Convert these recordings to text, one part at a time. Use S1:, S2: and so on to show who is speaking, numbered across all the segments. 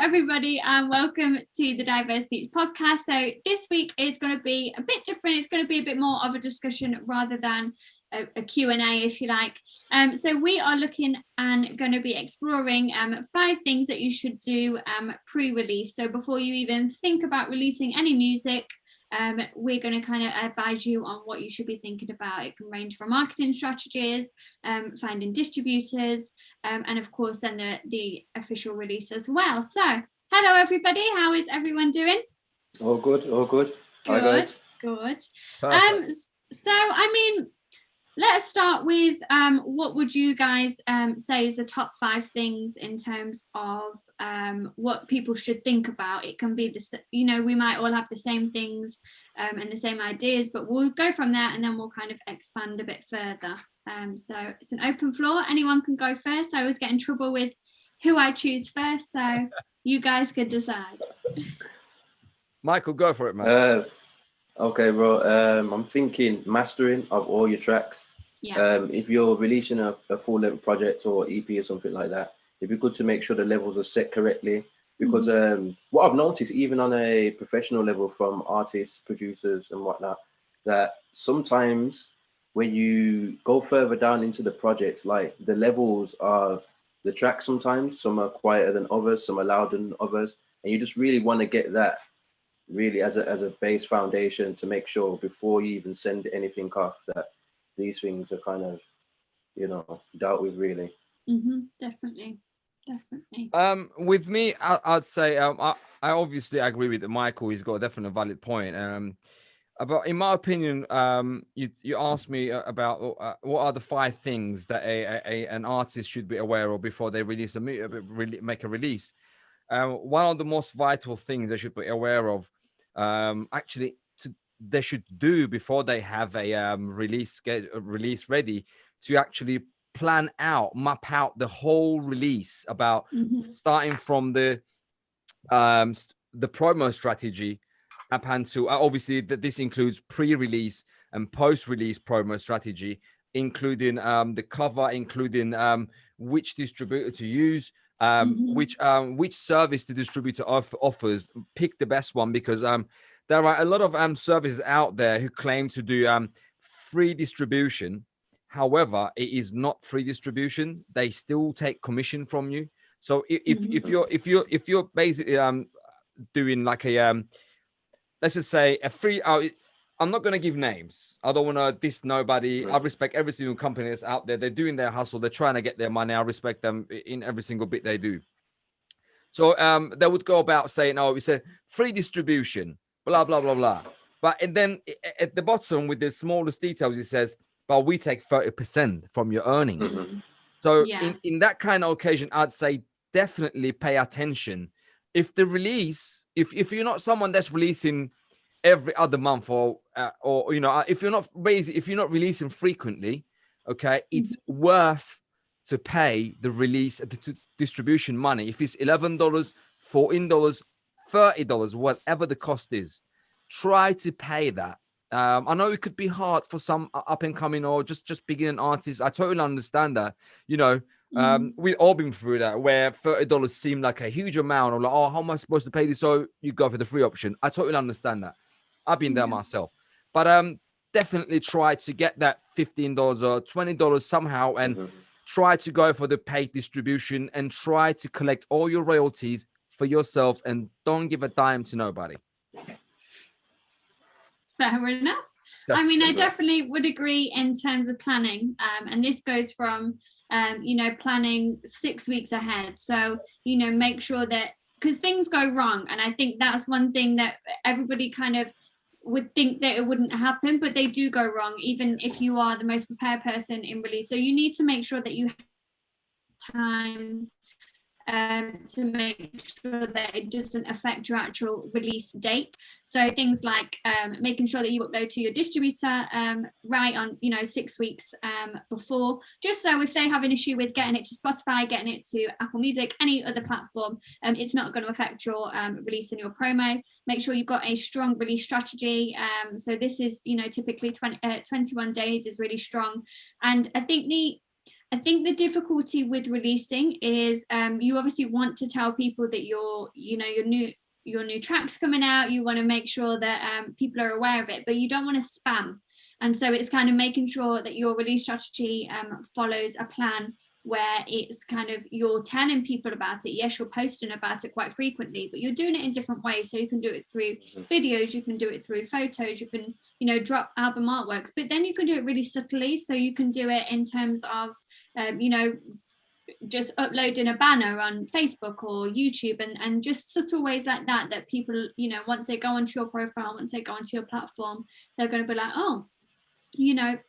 S1: everybody, and welcome to the Diverse Beats podcast. So this week is going to be a bit different. It's going to be a bit more of a discussion rather than a Q&A, if you like. So we are looking and going to be exploring 5 things that you should do pre-release. So before you even think about releasing any music, we're going to kind of advise you on what you should be thinking about. It can range from marketing strategies, finding distributors, and of course then the official release as well. So hello everybody, how is everyone doing?
S2: All good. Hi guys.
S1: Good. So I mean, let's start with what would you guys say is the top 5 things in terms of what people should think about? It can be we might all have the same things and the same ideas, but we'll go from there and then we'll kind of expand a bit further. So it's an open floor. Anyone can go first. I always get in trouble with who I choose first, so you guys could decide.
S3: Michael, go for it, man.
S2: Okay, bro. I'm thinking mastering of all your tracks.
S1: Yeah.
S2: If you're releasing a full-length project or EP or something like that, it'd be good to make sure the levels are set correctly. Because what I've noticed, even on a professional level from artists, producers and whatnot, that sometimes when you go further down into the project, like the levels of the tracks, sometimes some are quieter than others, some are louder than others, and you just really want to get that really as a base foundation to make sure before you even send anything off that these things are kind of, dealt with really.
S1: Definitely.
S3: With me, I'd say I obviously agree with Michael. He's got a definite valid point. But in my opinion, you asked me about what are the 5 things that an artist should be aware of before they release make a release. One of the most vital things they should be aware of, they should do before they have a release ready, to actually map out the whole release, about starting from the promo strategy up until obviously that this includes pre-release and post-release promo strategy, including the cover, including which distributor to use, which service the distributor offers. Pick the best one, because there are a lot of services out there who claim to do free distribution. However, it is not free distribution. They still take commission from you. So if you're basically doing like a let's just say a free, I'm not going to give names. I don't want to diss nobody. I respect every single company that's out there. They're doing their hustle. They're trying to get their money. I respect them in every single bit they do. So they would go about saying, "Oh, we said free distribution, blah blah blah blah." But and then at the bottom with the smallest details, it says, "But we take 30% from your earnings." So in that kind of occasion, I'd say definitely pay attention. If the release, if you're not someone that's releasing every other month, or if you're not releasing frequently, okay, it's worth to pay the release, the distribution money. If it's $11, $14, $30, whatever the cost is, try to pay that. I know it could be hard for some up and coming or just beginning artists. I totally understand that. We've all been through that, where $30 seemed like a huge amount, or like, oh, how am I supposed to pay this? So you go for the free option. I totally understand that. I've been there myself. But definitely try to get that $15 or $20 somehow, and try to go for the paid distribution, and try to collect all your royalties for yourself, and don't give a dime to nobody.
S1: Fair enough. I definitely would agree in terms of planning, and this goes from planning 6 weeks ahead. So make sure that, because things go wrong, and I think that's one thing that everybody kind of would think that it wouldn't happen, but they do go wrong, even if you are the most prepared person in release. So you need to make sure that you have time to make sure that it doesn't affect your actual release date. So things like making sure that you upload to your distributor right on 6 weeks before, just so if they have an issue with getting it to Spotify, getting it to Apple Music, any other platform, it's not going to affect your release and your promo. Make sure you've got a strong release strategy. So this is typically 21 days is really strong. And I think I think the difficulty with releasing is you obviously want to tell people that your new track's coming out. You want to make sure that people are aware of it, but you don't want to spam. And so it's kind of making sure that your release strategy follows a plan where it's kind of, you're telling people about it. Yes, you're posting about it quite frequently, but you're doing it in different ways. So you can do it through videos, you can do it through photos, you can, drop album artworks, but then you can do it really subtly. So you can do it in terms of, just uploading a banner on Facebook or YouTube, and just subtle ways like that, that people, once they go onto your profile, once they go onto your platform, they're going to be like, oh,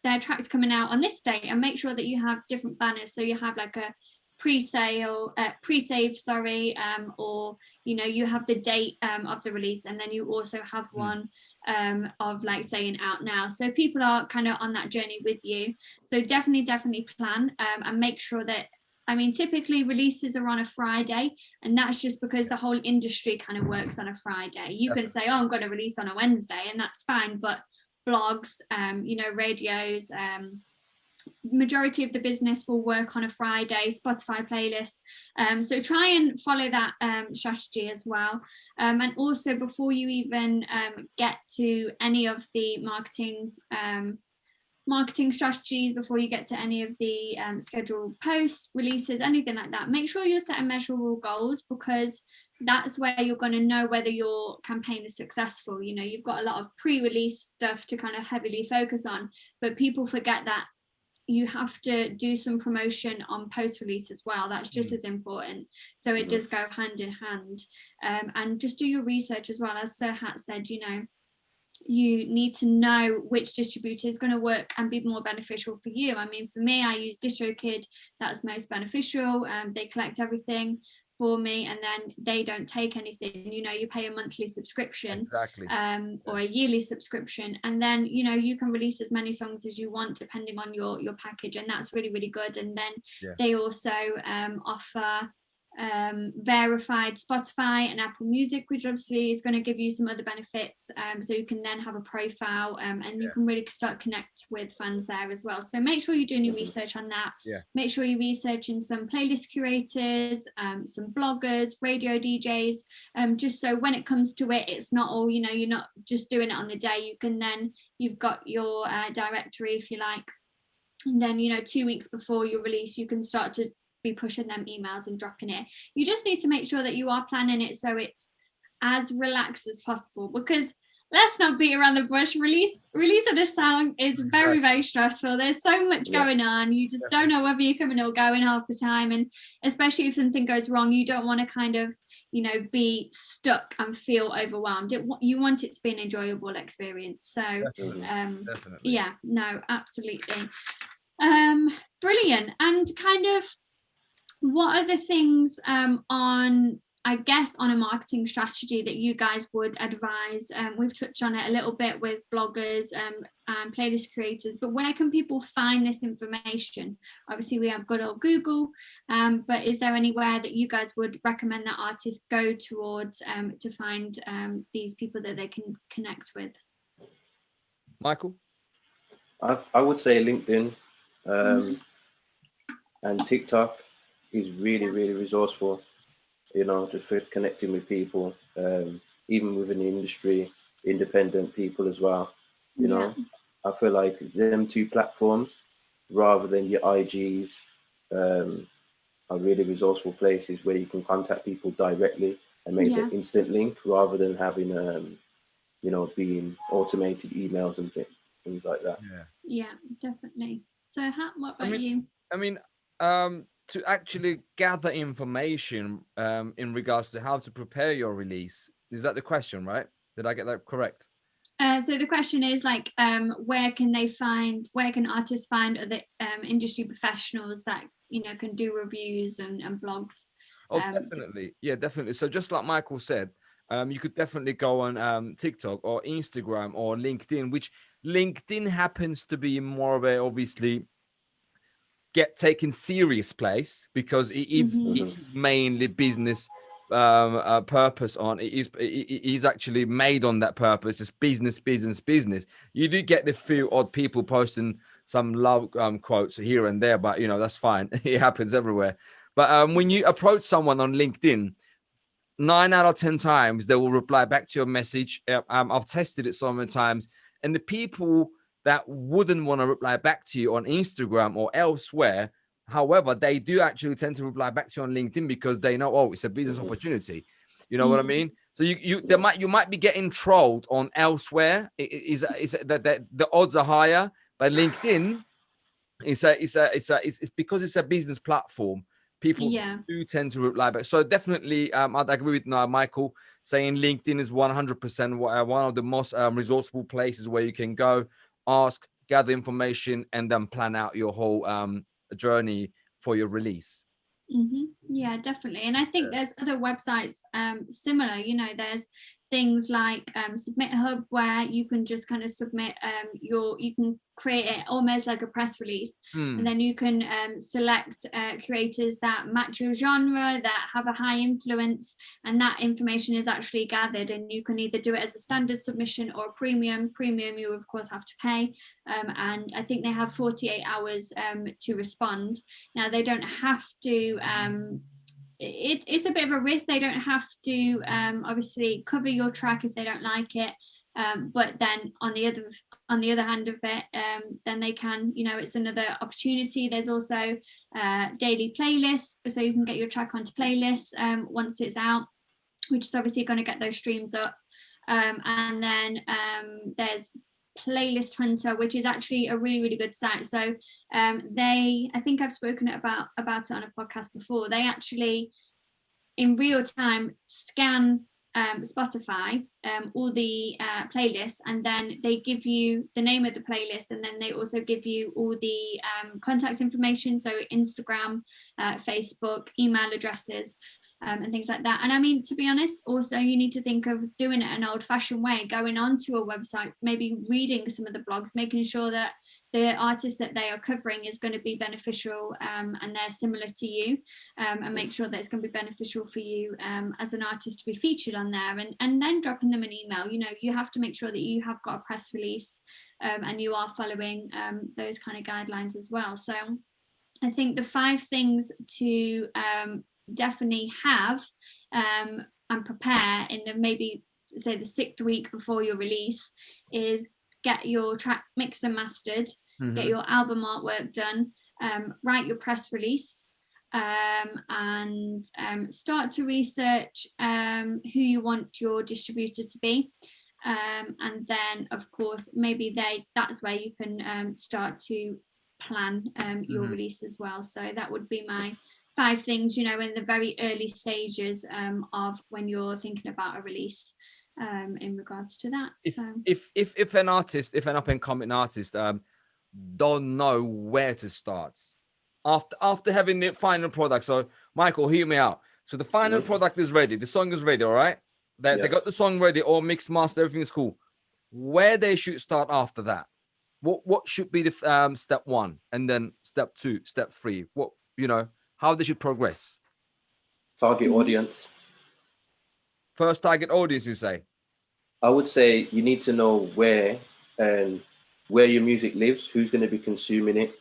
S1: their track's coming out on this date, and make sure that you have different banners. So you have like a pre-save, or you have the date of the release, and then you also have one of like saying out now, so people are kind of on that journey with you. So definitely plan and make sure that, typically releases are on a Friday, and that's just because the whole industry kind of works on a Friday. You can say, oh, I'm going to release on a Wednesday, and that's fine, but blogs, radios, majority of the business will work on a Friday, Spotify playlists. So try and follow that strategy as well. And also, before you even get to any of the marketing strategies, before you get to any of the scheduled posts, releases, anything like that, make sure you're setting measurable goals, because that's where you're going to know whether your campaign is successful. You've got a lot of pre-release stuff to kind of heavily focus on, but people forget that you have to do some promotion on post-release as well. That's just as important. So it does go hand in hand. And just do your research as well. As Serhat said, you need to know which distributor is going to work and be more beneficial for you. For me, I use DistroKid. That's most beneficial. They collect everything for me, and then they don't take anything. You pay a monthly subscription, or a yearly subscription, and then you can release as many songs as you want depending on your package, and that's really good. And then they also offer verified Spotify and Apple Music, which obviously is going to give you some other benefits, so you can then have a profile, and you can really start connect with fans there as well. So make sure you're doing your research on that. Make sure you're researching some playlist curators, some bloggers, radio DJs, just so when it comes to it, it's not all, you're not just doing it on the day. You've got your directory, if you like, and then 2 weeks before your release, you can start to be pushing them emails and dropping it. You just need to make sure that you are planning it so it's as relaxed as possible, because let's not beat around the bush. Release of this song is very stressful. There's so much going on. You just don't know whether you're coming or going half the time, and especially if something goes wrong, you don't want to kind of be stuck and feel overwhelmed. You want it to be an enjoyable experience. So definitely. Absolutely. Brilliant. And kind of, what are the things on a marketing strategy that you guys would advise? We've touched on it a little bit with bloggers and playlist creators, but where can people find this information? Obviously, we have good old Google, but is there anywhere that you guys would recommend that artists go towards to find these people that they can connect with?
S3: Michael?
S2: I would say LinkedIn and TikTok is really resourceful, just for connecting with people, even within the industry, independent people as well. I feel like them two platforms, rather than your IGs, are really resourceful places where you can contact people directly and make an instant link, rather than having being automated emails and things like that.
S1: Yeah, definitely. So what about you?
S3: To actually gather information in regards to how to prepare your release, is that the question, right? Did I get that correct?
S1: So the question is like, where can artists find other industry professionals that can do reviews and blogs?
S3: Definitely. Definitely. So just like Michael said, you could definitely go on TikTok or Instagram or LinkedIn, which LinkedIn happens to be more of a obviously get taken serious place, because it is mainly business purpose on. It is actually made on that purpose. Just business. You do get the few odd people posting some love quotes here and there, but that's fine. It happens everywhere. But when you approach someone on LinkedIn, 9 out of 10 times they will reply back to your message. I've tested it so many times, and the people that wouldn't want to reply back to you on Instagram or elsewhere, however, they do actually tend to reply back to you on LinkedIn because they know, oh, it's a business opportunity. You know what I mean? So you might be getting trolled on elsewhere. Is that the odds are higher, but LinkedIn it's because it's a business platform. People do tend to reply back. So definitely, I'd agree with Michael saying LinkedIn is 100% one of the most resourceful places where you can go, ask, gather information, and then plan out your whole journey for your release.
S1: Yeah, definitely. And I think there's other websites similar. There's things like Submit Hub, where you can just kind of submit you can create it almost like a press release, and then you can select creators that match your genre, that have a high influence, and that information is actually gathered, and you can either do it as a standard submission or a premium you of course have to pay, and I think they have 48 hours to respond. Now they don't have to it's a bit of a risk. They don't have to obviously cover your track if they don't like it, but then on the other hand of it, then they can, it's another opportunity. There's also daily playlists, so you can get your track onto playlists once it's out, which is obviously going to get those streams up, and then there's Playlist Hunter, which is actually a really, really good site. So I think I've spoken about it on a podcast before. They actually in real time scan Spotify, all the playlists, and then they give you the name of the playlist, and then they also give you all the contact information, so Instagram, Facebook, email addresses, and things like that. And I mean, to be honest, also you need to think of doing it an old-fashioned way, going onto a website, maybe reading some of the blogs, making sure that the artist that they are covering is going to be beneficial and they're similar to you, and make sure that it's going to be beneficial for you as an artist to be featured on there, and then dropping them an email. You have to make sure that you have got a press release and you are following those kind of guidelines as well. So I think the 5 things to definitely have and prepare in the maybe say the 6th week before your release is get your track mixed and mastered, get your album artwork done, write your press release, and start to research who you want your distributor to be, and then of course maybe that's where you can start to plan your release as well. So that would be my 5 things, in the very early stages of when you're thinking about a release in regards to that.
S3: If an up and coming artist don't know where to start after having the final product. So Michael, hear me out. So the final product is ready, the song is ready, all right? They got the song ready, all mixed, master, everything is cool. Where they should start after that? What should be the step 1, and then step 2, step 3? What how they should progress?
S2: Target audience.
S3: First target audience, you say?
S2: I would say you need to know where your music lives, who's going to be consuming it,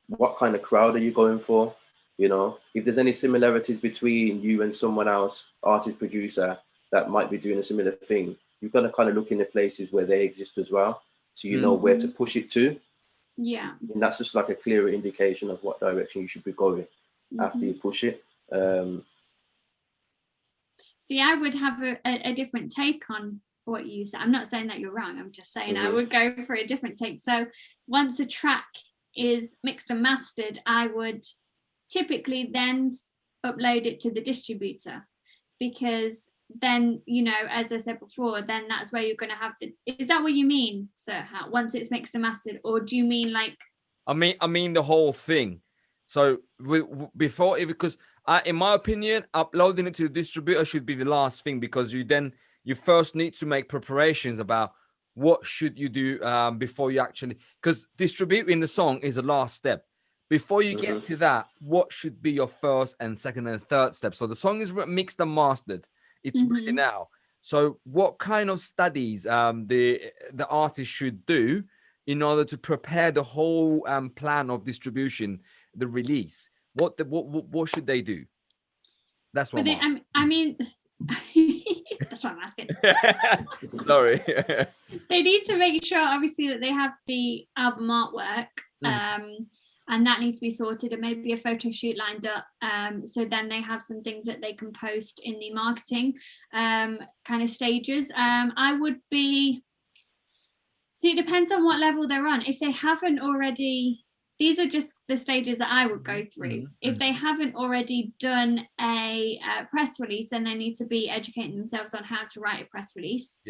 S2: what kind of crowd are you going for? If there's any similarities between you and someone else, artist, producer, that might be doing a similar thing, you've got to kind of look in the places where they exist as well, so you know where to push it to.
S1: Yeah.
S2: And that's just like a clearer indication of what direction you should be going after you push it.
S1: See, I would have a different take on what you said. I'm not saying that you're wrong. I'm just saying I would go for a different take. So once a track is mixed and mastered, I would typically then upload it to the distributor, because then, as I said before, then that's where you're going to have is that what you mean, Serhat, once it's mixed and mastered, or do you mean like
S3: I mean the whole thing? So because in my opinion, uploading it to the distributor should be the last thing, because you first need to make preparations about what should you do before you actually, because distributing the song is the last step. before you get to that, what should be your first and second and third step? So the song is mixed and mastered. It's ready now. So what kind of studies the artist should do in order to prepare the whole plan of distribution, the release? What should they do? That's what
S1: I mean, that's what I'm asking.
S3: Sorry.
S1: They need to make sure, obviously, that they have the album artwork, and that needs to be sorted, and maybe a photo shoot lined up. So then they have some things that they can post in the marketing kind of stages. I would be. See, it depends on what level they're on. If they haven't already. These are just the stages that I would go through. If they haven't already done a press release, then they need to be educating themselves on how to write a press release,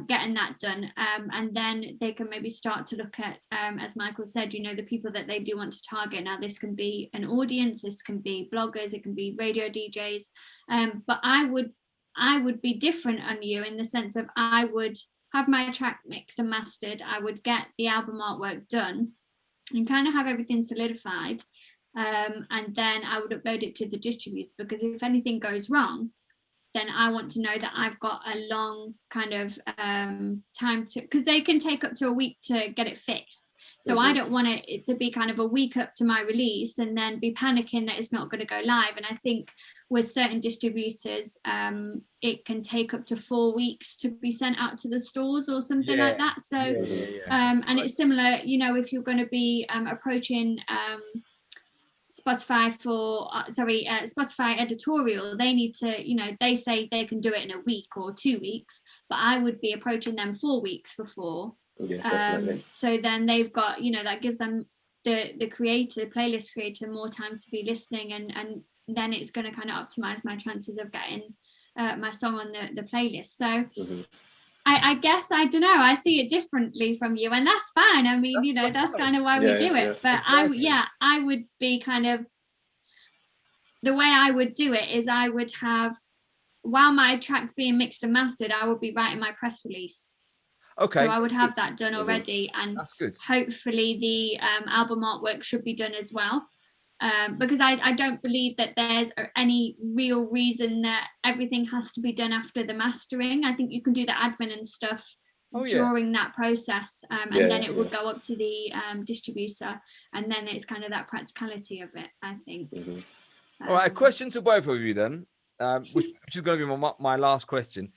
S1: getting that done. And then they can maybe start to look at, as Michael said, the people that they do want to target. Now, this can be an audience, this can be bloggers, it can be radio DJs. But I would be different on you in the sense of I would have my track mixed and mastered. I would get the album artwork done and kind of have everything solidified, and then I would upload it to the distributors, because if anything goes wrong, then I want to know that I've got a long kind of time to, because they can take up to a week to get it fixed. So I don't want it to be kind of a week up to my release and then be panicking that it's not going to go live. And I think with certain distributors, it can take up to 4 weeks to be sent out to the stores or something like that. So, and it's similar, if you're going to be approaching Spotify for, Spotify editorial, they need to, they say they can do it in a week or 2 weeks, but I would be approaching them 4 weeks before. So then they've got, that gives them the playlist creator more time to be listening, and then it's going to kind of optimize my chances of getting my song on the playlist. So I guess, I don't know, I see it differently from you, and that's fine. I mean, that's kind of why we do it. But exactly. I would be kind of, the way I would do it is I would have, while my track's being mixed and mastered, I would be writing my press release.
S3: Okay.
S1: So I would have that done already, and
S3: that's good.
S1: Hopefully the album artwork should be done as well, because I don't believe that there's any real reason that everything has to be done after the mastering. I think you can do the admin and stuff during that process, and then it would go up to the distributor, and then it's kind of that practicality of it, I think.
S3: All right, a question to both of you then, which is going to be my last question.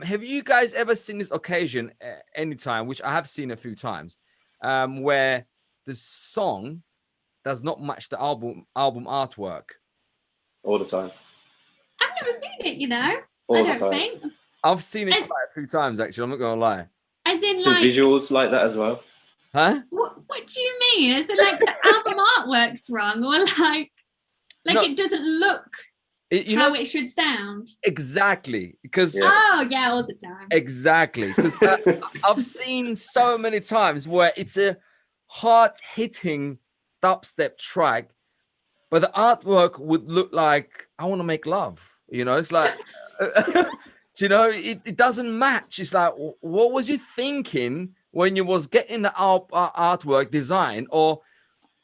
S3: Have you guys ever seen this occasion anytime, which I have seen a few times, where the song does not match the album artwork?
S2: All the time.
S1: I've never seen it, I don't think.
S3: I've seen it quite a few times, actually. I'm not going to lie.
S1: As in,
S2: some visuals like that as well.
S3: Huh?
S1: What do you mean? Is it like the album artwork's wrong, or like no, it doesn't look how it should sound? Exactly,
S3: because
S1: all the time.
S3: Exactly, because I've seen so many times where it's a hard-hitting dubstep track, but the artwork would look like I want to make love. It's like, it doesn't match. It's like, what was you thinking when you was getting the artwork design, or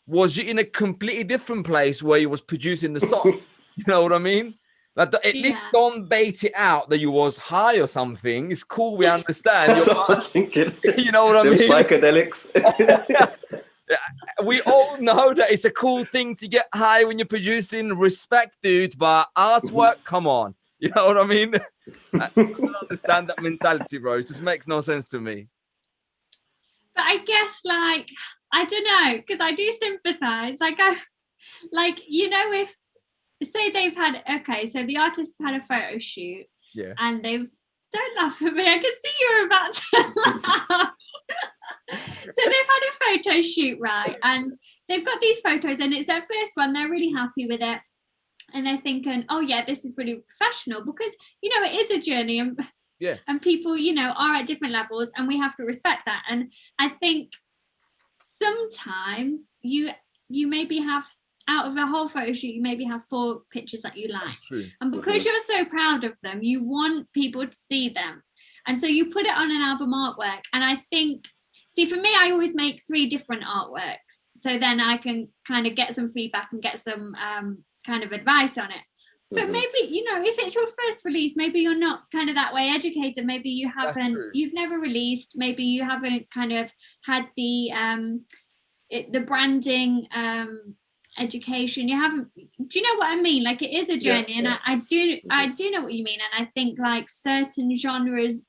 S3: was you in a completely different place where you was producing the song? You know what I mean? Like, at least don't bait it out that you was high or something. It's cool, we understand.
S2: That's what I was thinking.
S3: You know what I mean?
S2: Psychedelics.
S3: We all know that it's a cool thing to get high when you're producing. Respect, dude, but artwork, come on. You know what I mean? I don't understand that mentality, bro. It just makes no sense to me.
S1: But I guess, like, I don't know, because I do sympathize. If say they've had, so the artist had a photo shoot, and don't laugh at me, I can see you're about to laugh. So they've had a photo shoot, right, and they've got these photos, and it's their first one, they're really happy with it, and they're thinking, oh yeah, this is really professional, because it is a journey, and people are at different levels, and we have to respect that. And I think sometimes you maybe have, out of a whole photo shoot, you maybe have 4 pictures that you like, and because you're so proud of them, you want people to see them, and so you put it on an album artwork. And I think, see, for me, I always make 3 different artworks. so then I can kind of get some feedback and get some kind of advice on it. But maybe, you know, if it's your first release, maybe you're not kind of that way educated. Maybe you've never released, maybe you haven't kind of had the branding education. You haven't, do you know what I mean? Like, it is a journey. And I do know what you mean. And I think like certain genres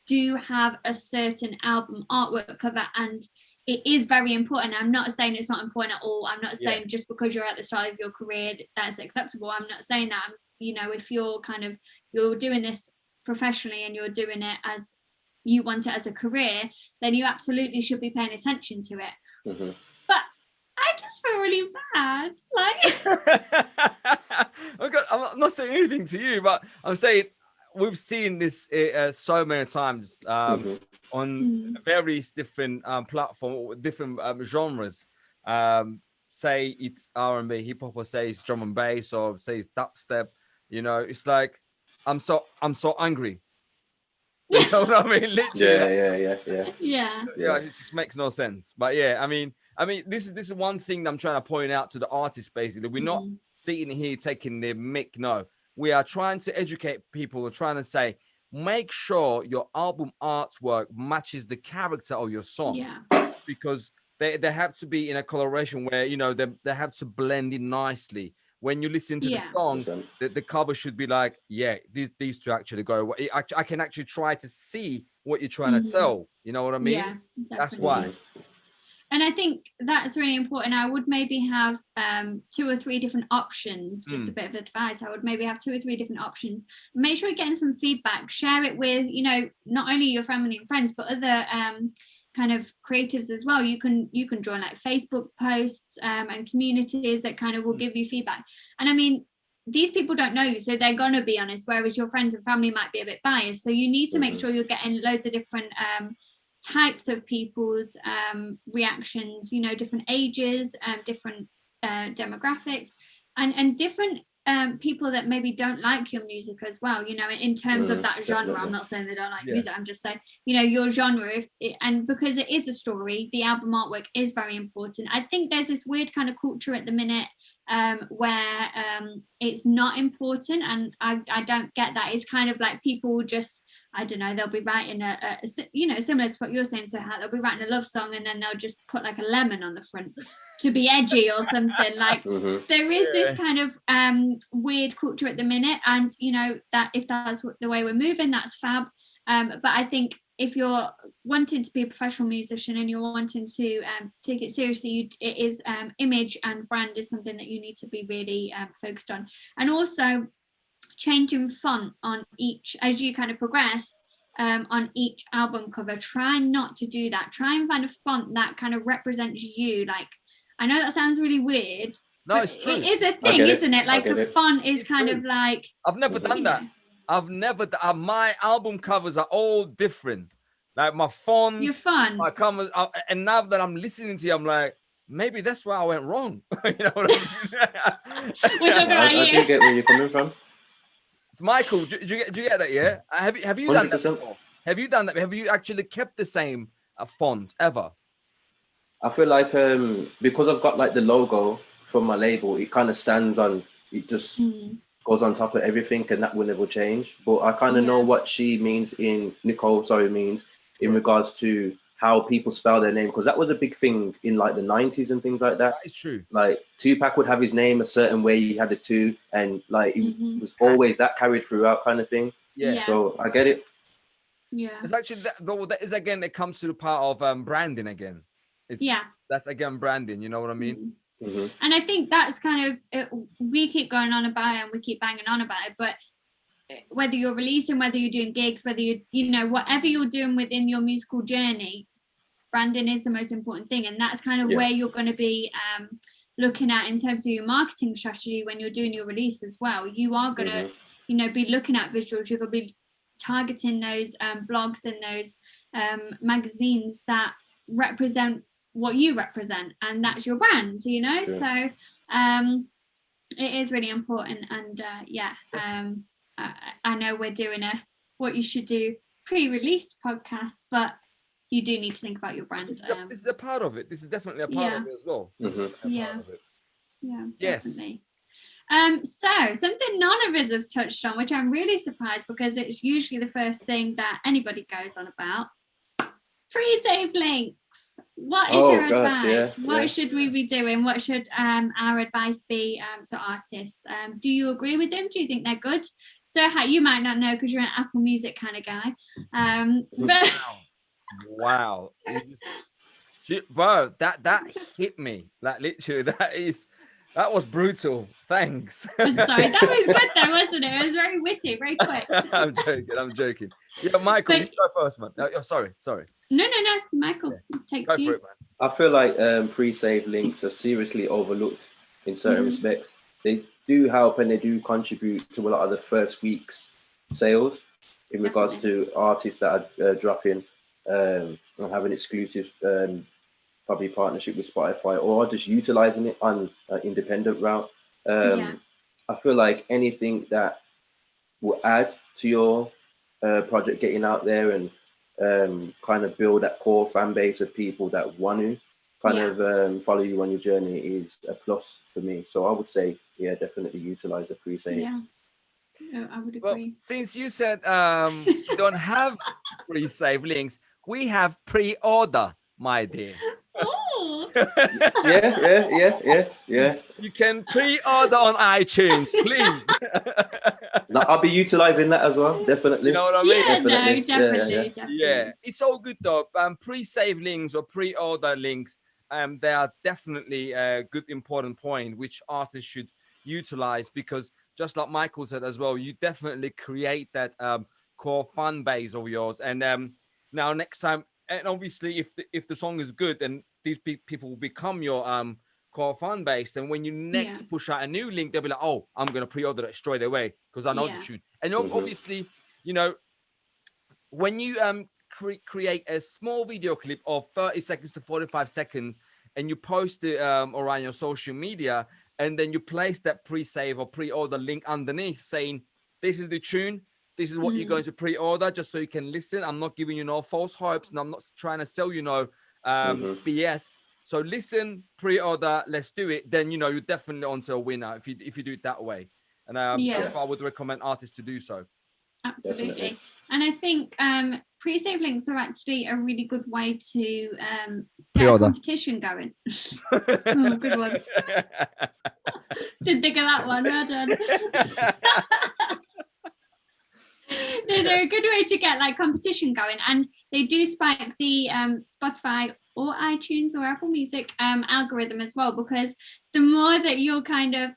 S1: do have a certain album artwork cover, and it is very important. I'm not saying it's not important at all. I'm not saying just because you're at the start of your career that's acceptable. I'm not saying that. You know, if you're doing this professionally and you're doing it as you want it as a career, then you absolutely should be paying attention to it. But I just feel really bad. Like,
S3: I'm not saying anything to you, but I'm saying we've seen this so many times on various different platforms, different genres. Say it's R&B, hip hop, or say it's drum and bass, or say it's dubstep. You know, it's like I'm so angry. You know what I mean? Literally.
S1: Yeah.
S3: It just makes no sense. But I mean, this is one thing that I'm trying to point out to the artists. Basically, we're not sitting here taking their mick. No, we are trying to educate people. We're trying to say, make sure your album artwork matches the character of your song, because they have to be in a coloration where, you know, they have to blend in nicely. When you listen to the song, the cover should be like, these two actually go away. I can actually try to see what you're trying to tell. You know what I mean?
S1: Yeah,
S3: that's why.
S1: And I think that's really important. I would maybe have 2 or 3 different options, just a bit of advice. I would maybe have 2 or 3 different options. Make sure you're getting some feedback. Share it with, you know, not only your family and friends, but other kind of creatives as well. You can join like Facebook posts and communities that kind of will give you feedback. And I mean, these people don't know you, so they're going to be honest, whereas your friends and family might be a bit biased. So you need to make sure you're getting loads of different types of people's reactions, you know, different ages, different demographics, and different people that maybe don't like your music as well, you know, in terms of that genre. I'm not saying they don't like music, I'm just saying, you know, your genre, and because it is a story, the album artwork is very important. I think there's this weird kind of culture at the minute where it's not important, and I don't get that. It's kind of like people just, I don't know, they'll be writing a you know, similar to what you're saying, so they'll be writing a love song and then they'll just put like a lemon on the front to be edgy or something. Like there is this kind of weird culture at the minute, and you know, that if that's the way we're moving, that's fab. But I think if you're wanting to be a professional musician and you're wanting to take it seriously, it is image and brand is something that you need to be really focused on. And also changing font on each, as you kind of progress on each album cover. Try not to do that. Try and find a font that kind of represents you. Like, I know that sounds really weird.
S3: No, it's true.
S1: It is a thing, isn't it? Like a font is kind of like.
S3: I've never done that. I've never. My album covers are all different. Like my fonts,
S1: your font,
S3: my covers, and now that I'm listening to you, I'm like, maybe that's where I went wrong. You know what I mean?
S2: I do get where you're coming from.
S3: So Michael, do you get that? Yeah. Have you done that before? Have you done that? Have you actually kept the same font ever?
S2: I feel like because I've got like the logo from my label, it kind of stands on. It just goes on top of everything, and that will never change. But I kind of know what Nicole means in regards to how people spell their name, because that was a big thing in like the 90s and things like that.
S3: That is true.
S2: Like Tupac would have his name a certain way, he had a 2, and like it was always that carried throughout kind of thing.
S3: Yeah.
S2: So I get it.
S1: Yeah.
S3: It's actually that is again, it comes to the part of branding again. That's again branding, you know what I mean?
S1: And I think that's kind of we keep going on about it and we keep banging on about it, but whether you're releasing, whether you're doing gigs, whether you know, whatever you're doing within your musical journey, branding is the most important thing. And that's kind of where you're going to be looking at in terms of your marketing strategy when you're doing your release as well. You are going to, you know, be looking at visuals. You're going to be targeting those blogs and those magazines that represent what you represent, and that's your brand, you know. So it is really important. And I know we're doing a what you should do pre-release podcast, but you do need to think about your brand.
S3: This is a part of it. This is definitely a part of it as well.
S1: Yeah,
S3: Yes.
S1: definitely. So something none of us have touched on, which I'm really surprised because it's usually the first thing that anybody goes on about. Pre-save links. What is your advice? What should we be doing? What should our advice be to artists? Do you agree with them? Do you think they're good? Serhat, you might not know because you're an Apple Music kind of guy. But
S3: wow. Bro, that hit me. Like literally, that was brutal. Thanks.
S1: I'm sorry, that was good though, wasn't it? It was very witty, very quick.
S3: I'm joking. Yeah, Michael, you go first, man. Oh, sorry.
S1: No, Michael, take
S3: go
S1: to
S3: for
S1: you.
S3: it, man.
S2: I feel like pre-save links are seriously overlooked in certain respects. They do help and they do contribute to a lot of the first week's sales in regards to artists that are dropping and having exclusive probably partnership with Spotify or just utilizing it on an independent route. I feel like anything that will add to your project getting out there and kind of build that core fan base of people that want to kind of follow you on your journey is a plus for me. So I would say, definitely utilize the pre-save.
S1: Yeah, I would agree.
S3: Well, since you said we don't have pre-save links, we have pre-order, my dear.
S1: Oh.
S2: Yeah.
S3: You can pre-order on iTunes, please.
S2: No, I'll be utilizing that as well, definitely.
S3: You know what I mean?
S1: Definitely.
S3: Yeah, it's all good though. Pre-save links or pre-order links, they are definitely a good important point which artists should utilize, because just like Michael said as well, you definitely create that core fan base of yours. And now next time, and obviously if the song is good and these people will become your core fan base, then when you next push out a new link, they'll be like, oh, I'm gonna pre-order it straight away because I know the tune. And obviously, you know, when you create a small video clip of 30 seconds to 45 seconds and you post it around your social media, and then you place that pre-save or pre-order link underneath saying, this is the tune, this is what you're going to pre-order, just so you can listen. I'm not giving you no false hopes, and I'm not trying to sell you no BS. So listen, pre-order, let's do it. Then, you know, you're definitely onto a winner if you do it that way. And that's why I would recommend artists to do so.
S1: Absolutely.
S2: Definitely.
S1: And I think pre-save links are actually a really good way to get a competition going. Oh, good one. Didn't think of that one. Well done. No, they're a good way to get like competition going, and they do spike the Spotify or iTunes or Apple Music algorithm as well, because the more that you're kind of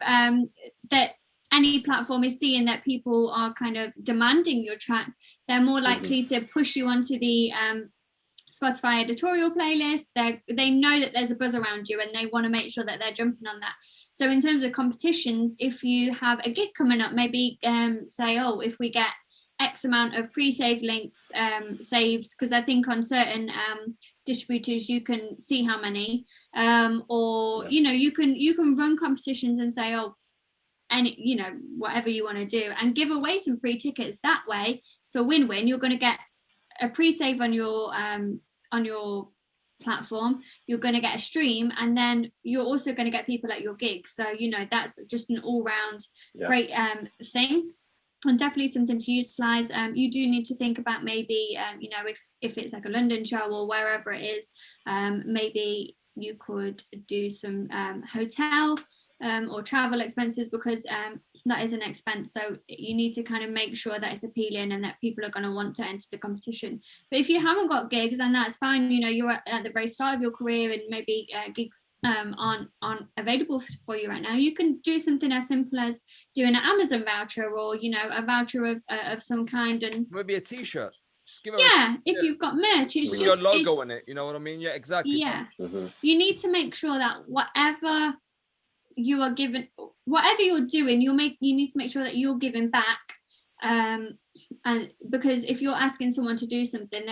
S1: that any platform is seeing that people are kind of demanding your track, they're more likely to push you onto the Spotify editorial playlist. They know that there's a buzz around you and they want to make sure that they're jumping on that. So in terms of competitions, if you have a gig coming up, maybe say, oh, if we get X amount of pre-save links saves, because I think on certain distributors you can see how many, or you know, you can run competitions and say, oh, and you know, whatever you want to do, and give away some free tickets that way. So win-win. You're going to get a pre-save on your platform, you're going to get a stream, and then you're also going to get people at your gig. So you know, that's just an all-round great thing, and definitely something to utilize. You do need to think about maybe you know, if it's like a London show or wherever it is, maybe you could do some hotel or travel expenses, because that is an expense. So you need to kind of make sure that it's appealing and that people are going to want to enter the competition. But if you haven't got gigs, and that's fine, you know, you're at the very start of your career and maybe gigs aren't available for you right now, you can do something as simple as doing an Amazon voucher, or you know, a voucher of some kind, and
S3: maybe a t-shirt. Just give
S1: if you've got merch, it's
S3: with
S1: just
S3: your logo in it, you know what I mean? Yeah, exactly.
S1: You need to make sure that whatever you are given, whatever you're doing, you need to make sure that you're giving back, and because if you're asking someone to do something,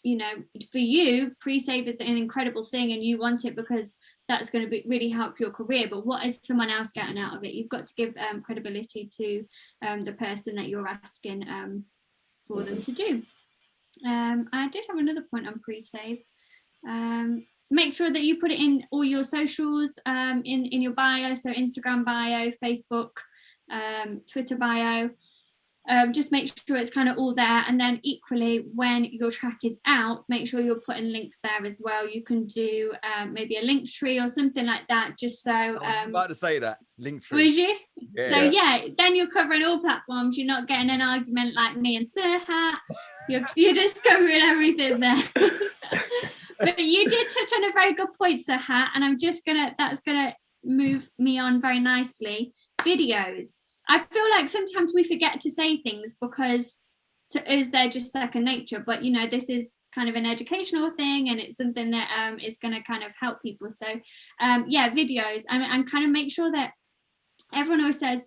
S1: you know, for you, pre-save is an incredible thing and you want it because that's going to really help your career, but what is someone else getting out of it? You've got to give credibility to the person that you're asking for them to do. I did have another point on pre-save. Make sure that you put it in all your socials, in your bio, so Instagram bio, Facebook, Twitter bio. Just make sure it's kind of all there, and then equally when your track is out, make sure you're putting links there as well. You can do maybe a link tree or something like that, just so
S3: I was about to say that link tree.
S1: Was you?
S3: Yeah.
S1: So yeah, then you're covering all platforms. You're not getting an argument like me and Serhat. You're just covering everything there. But you did touch on a very good point, Serhat, and that's gonna move me on very nicely. Videos. I feel like sometimes we forget to say things because to us they're just second nature, but you know, this is kind of an educational thing, and it's something that is going to kind of help people. So yeah, videos, and kind of make sure that everyone always says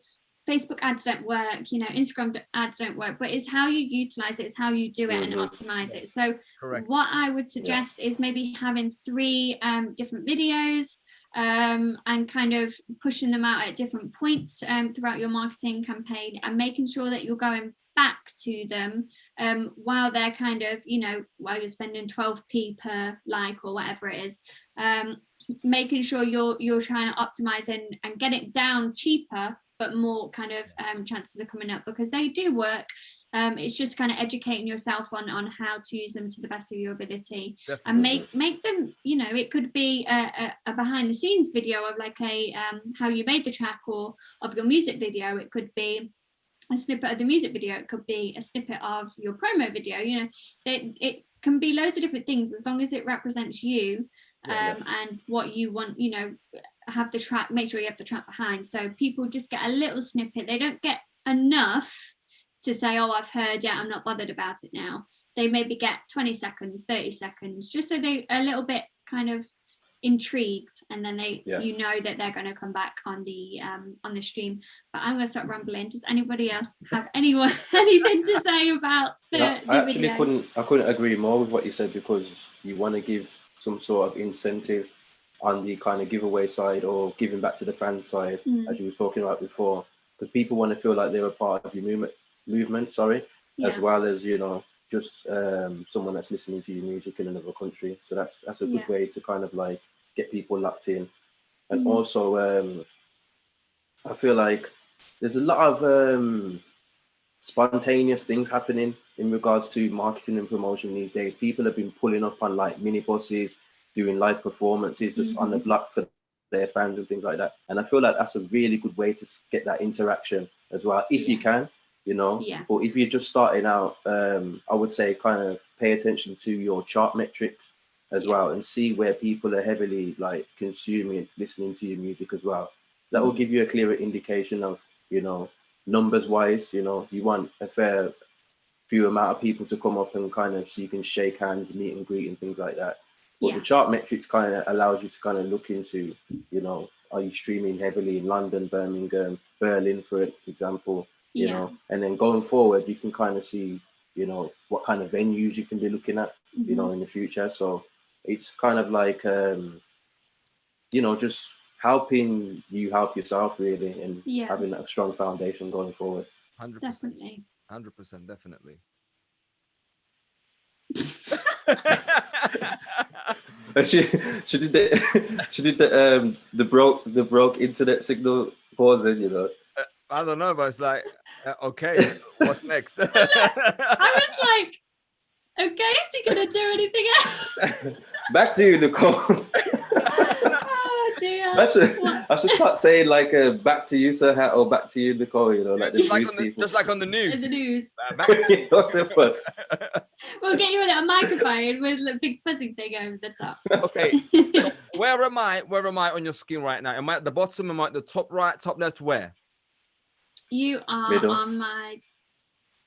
S1: Facebook ads don't work, you know, Instagram ads don't work, but it's how you utilize it, it's how you do it and optimize it. So
S3: Correct.
S1: What I would suggest is maybe having 3 different videos, and kind of pushing them out at different points throughout your marketing campaign, and making sure that you're going back to them while they're kind of, you know, while you're spending 12p per like or whatever it is, making sure you're trying to optimize and get it down cheaper, but more kind of chances are coming up because they do work. It's just kind of educating yourself on how to use them to the best of your ability. Definitely. And make them, you know, it could be a behind the scenes video of like a how you made the track, or of your music video. It could be a snippet of the music video. It could be a snippet of your promo video. You know, it can be loads of different things as long as it represents you and what you want, you know. Have the track, make sure you have the track behind, so people just get a little snippet. They don't get enough to say, oh, I've heard it, I'm not bothered about it now. They maybe get 20 seconds, 30 seconds, just so they a little bit kind of intrigued, and then they you know that they're going to come back on the stream. But I'm going to stop rambling. Does anybody else have anything to say about the videos?
S2: I couldn't agree more with what you said, because you want to give some sort of incentive on the kind of giveaway side or giving back to the fan side, as you were talking about before, because people want to feel like they're a part of your movement, as well as, you know, just someone that's listening to your music in another country. So that's a good way to kind of like get people locked in. And also I feel like there's a lot of spontaneous things happening in regards to marketing and promotion these days. People have been pulling up on like minibuses, doing live performances just on the block for their fans and things like that. And I feel like that's a really good way to get that interaction as well, if you can, you know. But if you're just starting out, I would say kind of pay attention to your chart metrics as well, and see where people are heavily like consuming, listening to your music as well. That will give you a clearer indication of, you know, numbers wise, you know, you want a fair few amount of people to come up and kind of, so you can shake hands, meet and greet and things like that. But the chart metrics kind of allows you to kind of look into, you know, are you streaming heavily in London, Birmingham, Berlin, for example, you know, and then going forward, you can kind of see, you know, what kind of venues you can be looking at, you know, in the future. So it's kind of like, you know, just helping you help yourself really, and having a strong foundation going forward.
S3: 100%.
S1: Definitely.
S3: 100%, definitely.
S2: She did the broke internet signal pausing, you know.
S3: I don't know, but it's like okay, what's next?
S1: I was like, okay, is he gonna do anything else?
S2: Back to you, Nicole.
S1: Oh dear.
S2: I should start saying like back to you, Serhat, or back to you, Nicole, you know, like
S3: just like on the news.
S1: In the news.
S3: Back to you.
S1: We'll get you a little microphone with a big buzzing thing over the top.
S3: Okay. So where am I on your screen right now? Am I at the bottom? Am I at the top right, top left? Where?
S1: You are middle. On my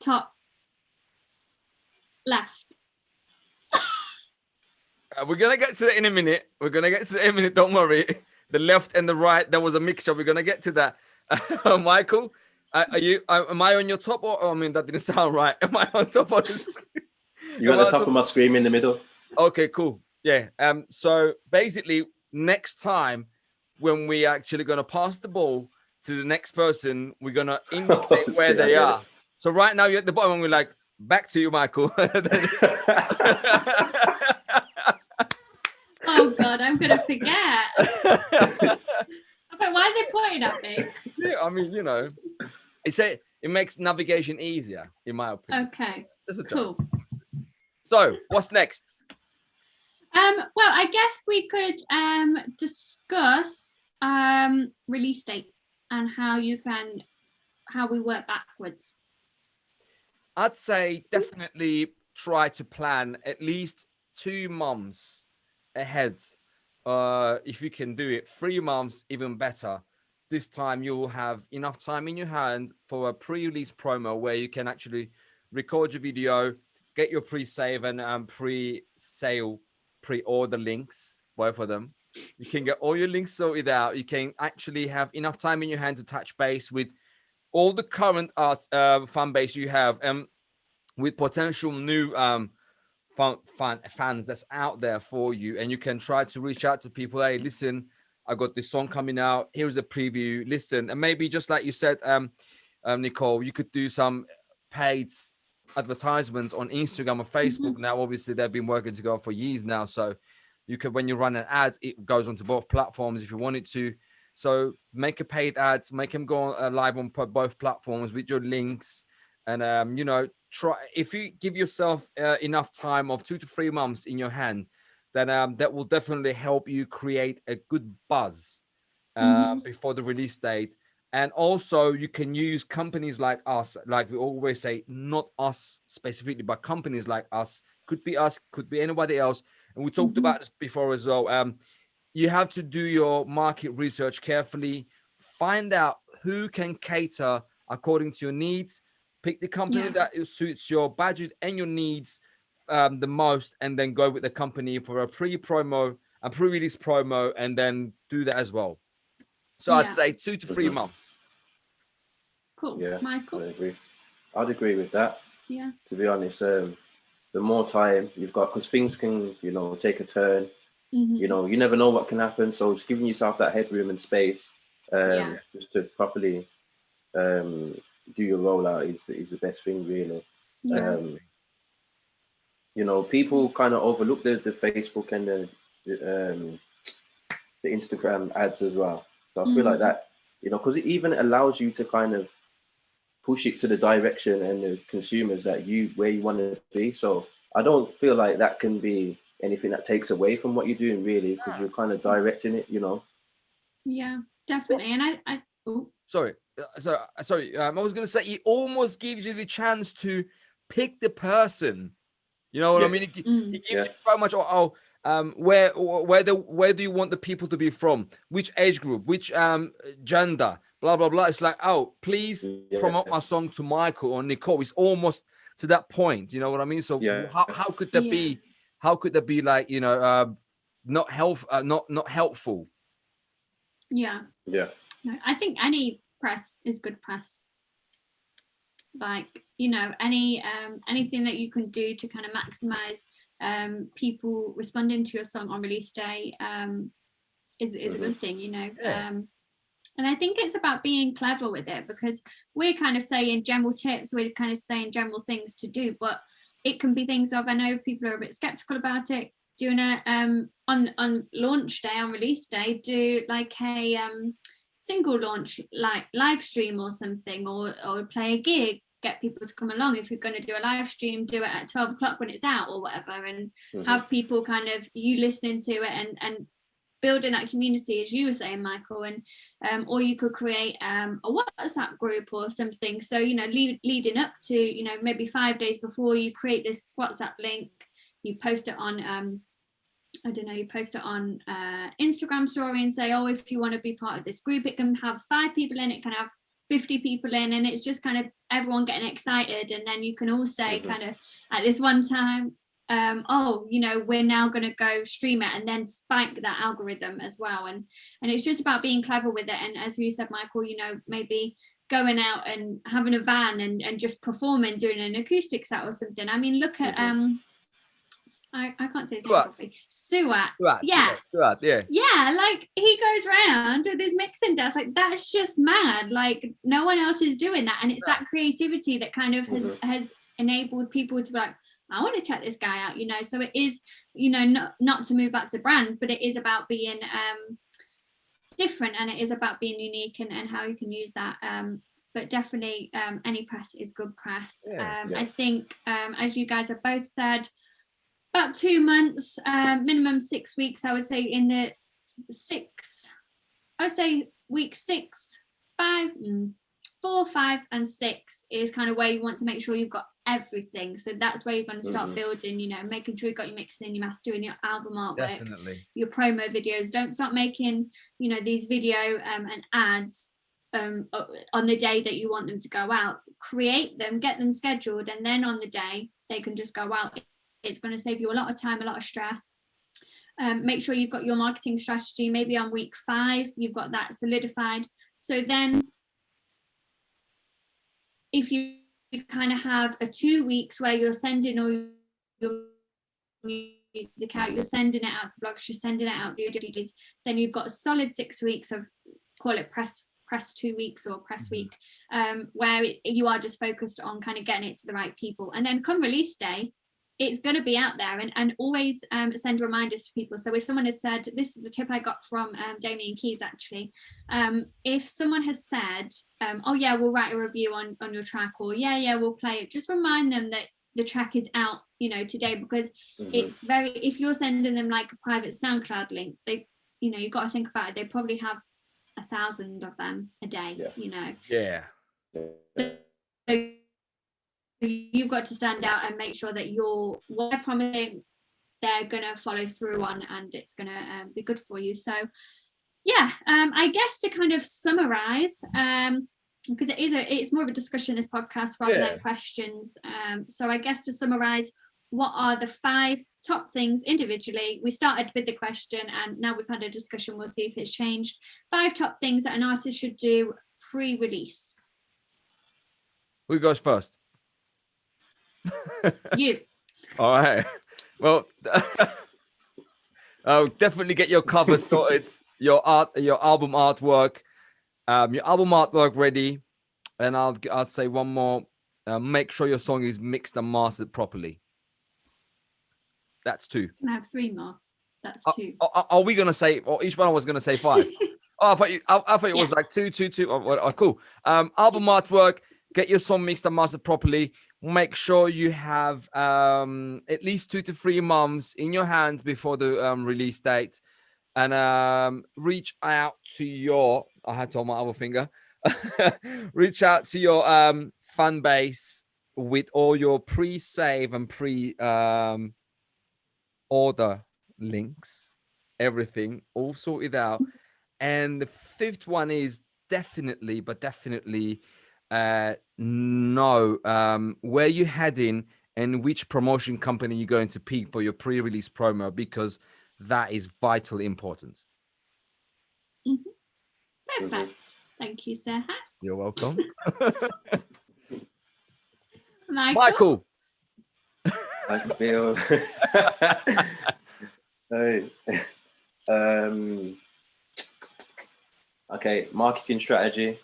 S1: top left.
S3: We're gonna get to that in a minute. Don't worry. The left and the right, there was a mixture. We're gonna get to that. Michael, am I on your top, or I mean, that didn't sound right. Am I on top of the screen?
S2: You're at the top of my screen in the middle.
S3: Okay, cool. Yeah. So basically, next time when we actually gonna pass the ball to the next person, we're gonna indicate where they are. So right now you're at the bottom, and we're like, back to you, Michael.
S1: Oh God, I'm gonna forget. But why are they pointing at me?
S3: Yeah, I mean, it makes navigation easier, in my opinion.
S1: Okay,
S3: Just a
S1: cool.
S3: joke. So, what's next?
S1: Well, I guess we could discuss release dates and how we work backwards.
S3: I'd say definitely try to plan at least 2 months ahead. If you can do it 3 months, even better. This time you'll have enough time in your hand for a pre-release promo where you can actually record your video, get your pre-save and pre-sale, pre-order links, both of them. You can get all your links sorted out. You can actually have enough time in your hand to touch base with all the current fan base you have, and with potential new fans that's out there for you. And you can try to reach out to people. Hey, listen, I got this song coming out. Here's a preview. Listen, and maybe just like you said, Nicole, you could do some paid advertisements on Instagram or Facebook.
S1: Mm-hmm.
S3: Now, obviously, they've been working together for years now, so you could, when you run an ad, it goes onto both platforms if you wanted to. So make a paid ad, make them go live on both platforms with your links, and try. If you give yourself enough time of 2 to 3 months in your hands, then that will definitely help you create a good buzz before the release date. And also, you can use companies like us, like we always say, not us specifically, but companies like us. Could be us, could be anybody else. And we talked about this before as well. You have to do your market research carefully, find out who can cater according to your needs, pick the company that suits your budget and your needs the most, and then go with the company for a pre-promo, a pre-release promo, and then do that as well. So I'd say 2 to 3 months.
S1: Cool.
S2: Yeah,
S1: Michael?
S2: I'd agree with that.
S1: Yeah.
S2: To be honest, the more time you've got, because things can, take a turn. You never know what can happen. So just giving yourself that headroom and space just to properly do your rollout is the best thing, really.
S1: Yeah.
S2: People kind of overlook the Facebook and the Instagram ads as well. So I feel like that, because it even allows you to kind of push it to the direction and the consumers where you want to be. So I don't feel like that can be anything that takes away from what you're doing, really, because you're kind of directing it,
S1: Yeah, definitely. And I
S3: sorry. I was going to say, it almost gives you the chance to pick the person. You know what I mean? It gives you so much. Where do you want the people to be from? Which age group? Which gender? Blah blah blah. It's like, please promote my song to Michael or Nicole. It's almost to that point. You know what I mean? So how could that be? How could that be like not helpful?
S1: Yeah.
S2: Yeah.
S1: No, I think any press is good press. Like, anything that you can do to kind of maximize people responding to your song on release day is a good thing, and I think it's about being clever with it, because we're kind of saying general tips, we're kind of saying general things to do, but it can be things of, I know people are a bit skeptical about it, doing a on launch day, on release day, do like a single launch, like live stream or something, or play a gig, get people to come along. If you're going to do a live stream, do it at 12 o'clock when it's out or whatever, and have people kind of, you listening to it and building that community, as you were saying, Michael. And or you could create a WhatsApp group or something, so leading up to maybe 5 days before, you create this WhatsApp link, you post it on you post it on Instagram story and say, if you want to be part of this group, it can have 5 people in, it can have 50 people in, and it's just kind of everyone getting excited. And then you can all say kind of at this one time, we're now going to go stream it, and then spike that algorithm as well. And it's just about being clever with it. And as you said, Michael, maybe going out and having a van and just performing, doing an acoustic set or something. I mean, look at I can't say his name properly. Suat. Yeah, like he goes around with his mixing desk, like that's just mad. Like no one else is doing that, and it's that creativity that kind of has enabled people to be like, I want to check this guy out, you know. So it is, you know, not to move back to brand, but it is about being different, and it is about being unique and how you can use that. But definitely any press is good press. I think as you guys have both said, about 2 months, minimum 6 weeks. I would say in the week 6, 5, 4, 5, and 6 is kind of where you want to make sure you've got everything. So that's where you're going to start building, you know, making sure you've got your mixing, your mastering, your album artwork, your promo videos. Don't start making, you know, these video and ads on the day that you want them to go out. Create them, get them scheduled, and then on the day they can just go out. It's going to save you a lot of time, a lot of stress. Make sure you've got your marketing strategy. Maybe on week 5 you've got that solidified. So then if you kind of have a 2 weeks where you're sending all your music out, you're sending it out to blogs, you're sending it out to DVDs, then you've got a solid 6 weeks of, call it press 2 weeks or press week, where you are just focused on kind of getting it to the right people. And then come release day, it's going to be out there, and always send reminders to people. So if someone has said, this is a tip I got from Damien Keys actually, if someone has said, oh yeah, we'll write a review on your track, or yeah, we'll play it, just remind them that the track is out, you know, today, because it's very, if you're sending them like a private SoundCloud link, they, you know, you've got to think about it, they probably have 1,000 of them a day, you know. So you've got to stand out and make sure that what they're promising, they're gonna follow through on, and it's gonna be good for you. So yeah, I guess to kind of summarize, because it's more of a discussion, this podcast, rather than questions. So I guess to summarize, what are the 5 top things individually? We started with the question, and now we've had a discussion. We'll see if it's changed. 5 top things that an artist should do pre-release.
S3: Who goes first?
S1: You.
S3: All right. Well, definitely get your cover sorted, your album artwork ready, and I'll say one more. Make sure your song is mixed and mastered properly. That's 2.
S1: Can I have 3 more? That's 2.
S3: Are we gonna say? Or each one was gonna say 5? Oh, I thought it was like 2. Oh, cool. Album artwork. Get your song mixed and mastered properly. Make sure you have at least 2 to 3 months in your hands before the release date, and reach out to your. I had to hold my other finger. Reach out to your fan base with all your pre-save and order links, everything all sorted out. And the 5th one is definitely know where you're heading and which promotion company you're going to pick for your pre-release promo, because that is vitally important.
S1: Perfect. Thank you, Serhat.
S3: You're welcome.
S1: Michael.
S2: I feel okay, marketing strategy.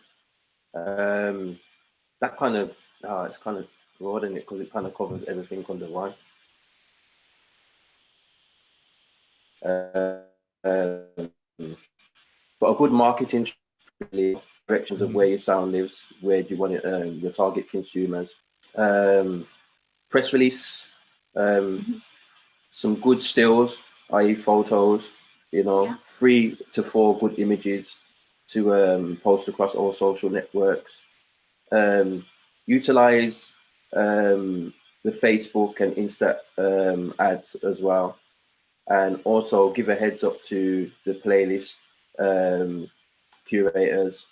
S2: That kind of it's kind of broad, isn't it? Because it kind of covers everything under one. But a good marketing directions of where your sound lives, where do you want it, your target consumers. Press release, some good stills, i.e. photos, you know, 3 to 4 good images to post across all social networks. Utilize the Facebook and Insta ads as well, and also give a heads up to the playlist curators,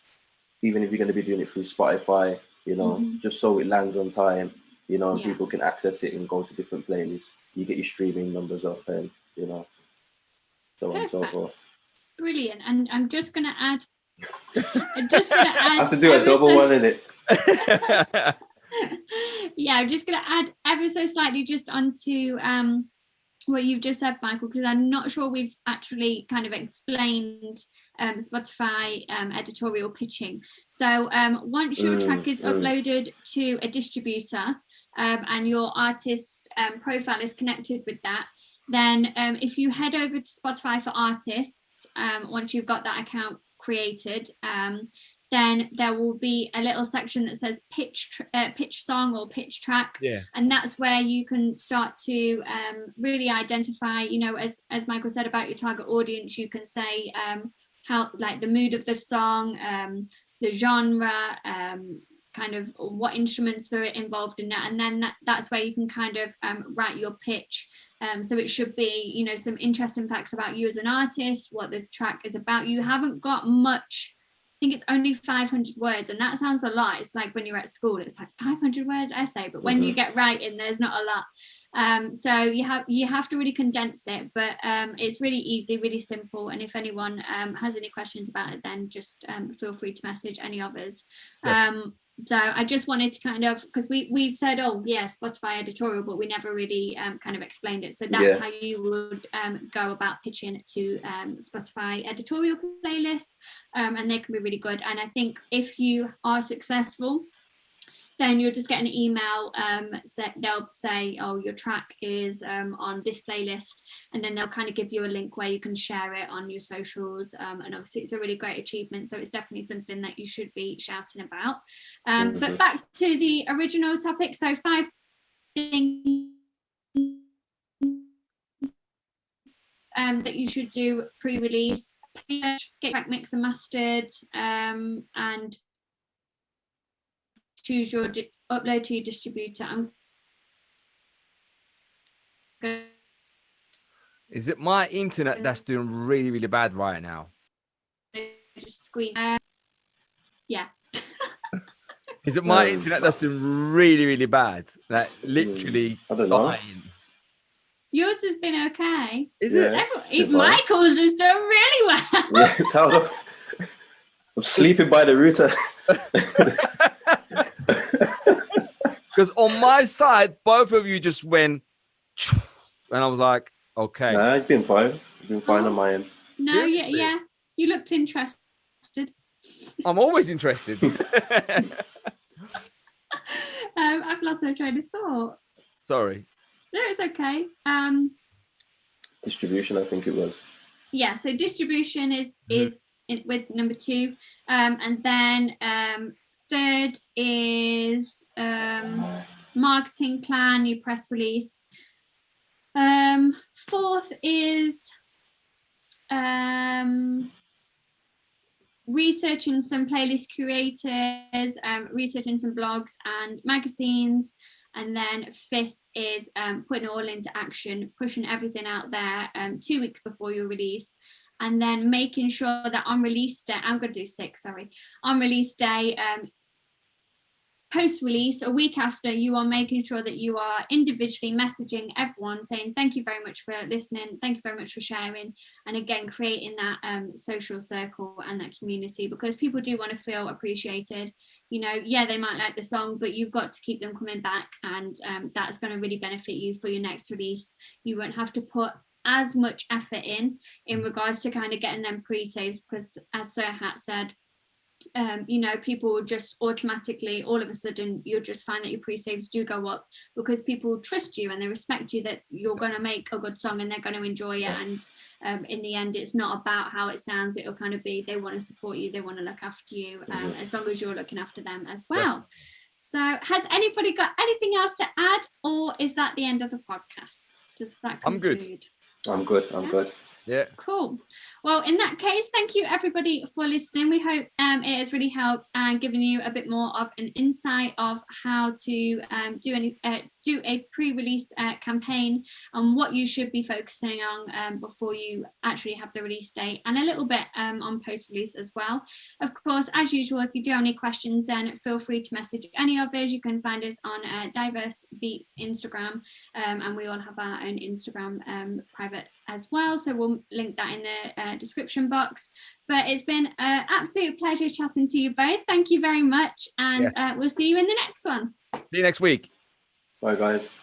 S2: even if you're going to be doing it through Spotify, you know, just so it lands on time, you know, and people can access it and go to different playlists. You get your streaming numbers up, and you know, so on and so forth.
S1: Brilliant. And I'm just going to add. I
S2: have to do a double one in it.
S1: Yeah, I'm just going to add ever so slightly just onto what you've just said, Michael, because I'm not sure we've actually kind of explained Spotify editorial pitching. So once your track is uploaded to a distributor, and your artist profile is connected with that, then if you head over to Spotify for Artists, once you've got that account created, then there will be a little section that says pitch song or pitch track.
S3: Yeah.
S1: And that's where you can start to really identify, as Michael said about your target audience, you can say how, like, the mood of the song, the genre, kind of what instruments are involved in that. And then that's where you can kind of write your pitch. So it should be, some interesting facts about you as an artist, what the track is about. You haven't got much. I think it's only 500 words, and that sounds a lot. It's like when you're at school, it's like 500 word essay, but when you get writing, there's not a lot. So you have to really condense it, but it's really easy, really simple. And if anyone has any questions about it, then just feel free to message any of us. So I just wanted to kind of, because we said, oh yeah, Spotify editorial, but we never really kind of explained it. So that's how you would go about pitching it to Spotify editorial playlists, and they can be really good. And I think if you are successful, then you'll just get an email. They'll say, oh, your track is on this playlist, and then they'll kind of give you a link where you can share it on your socials. And obviously it's a really great achievement, so it's definitely something that you should be shouting about. But back to the original topic, so 5 things that you should do pre-release: get track mix and mastered, and choose your upload to your distributor.
S3: Is it my internet that's doing really, really bad right now?
S1: Just squeeze. Yeah.
S3: Is it my internet that's doing really, really bad? Like literally
S2: I don't know.
S3: dying.
S1: Yours has been okay.
S3: Is it?
S1: Michael's has done really well.
S2: Yeah, it's held up. I'm sleeping by the router.
S3: Because on my side, both of you just went, and I was like, okay.
S2: Nah, it's been fine. It's been fine on my end.
S1: No, yeah. You looked interested.
S3: I'm always interested.
S1: I've lost my train of thought.
S3: Sorry.
S1: No, it's okay.
S2: Distribution, I think it was.
S1: Yeah, so distribution is with number 2, and then third is marketing plan, your press release. Fourth is researching some playlist curators, researching some blogs and magazines. And then fifth is putting it all into action, pushing everything out there 2 weeks before your release. And then making sure that on release day, I'm going to do 6, sorry. On release day, post-release, a week after, you are making sure that you are individually messaging everyone saying, thank you very much for listening, thank you very much for sharing. And again, creating that social circle and that community, because people do want to feel appreciated. Yeah, they might like the song, but you've got to keep them coming back, and that's going to really benefit you for your next release. You won't have to put as much effort in regards to kind of getting them pre-saves, because as Serhat said, people will just automatically, all of a sudden, you'll just find that your pre-saves do go up because people trust you and they respect you, that you're going to make a good song and they're going to enjoy it. And in the end, it's not about how it sounds. It'll kind of be, they want to support you, they want to look after you, as long as you're looking after them as well. So has anybody got anything else to add, or is that the end of the podcast? Does that conclude?
S2: I'm good. I'm good.
S3: Yeah.
S1: Cool. Well, in that case, thank you everybody for listening. We hope it has really helped and given you a bit more of an insight of how to do a pre-release campaign and what you should be focusing on before you actually have the release date, and a little bit on post-release as well. Of course, as usual, if you do have any questions, then feel free to message any of us. You can find us on Diverse Beats Instagram, and we all have our own Instagram private as well, so we'll link that in the description box. But it's been an absolute pleasure chatting to you both. Thank you very much, and we'll see you in the next one.
S3: See you next week.
S2: Bye, guys.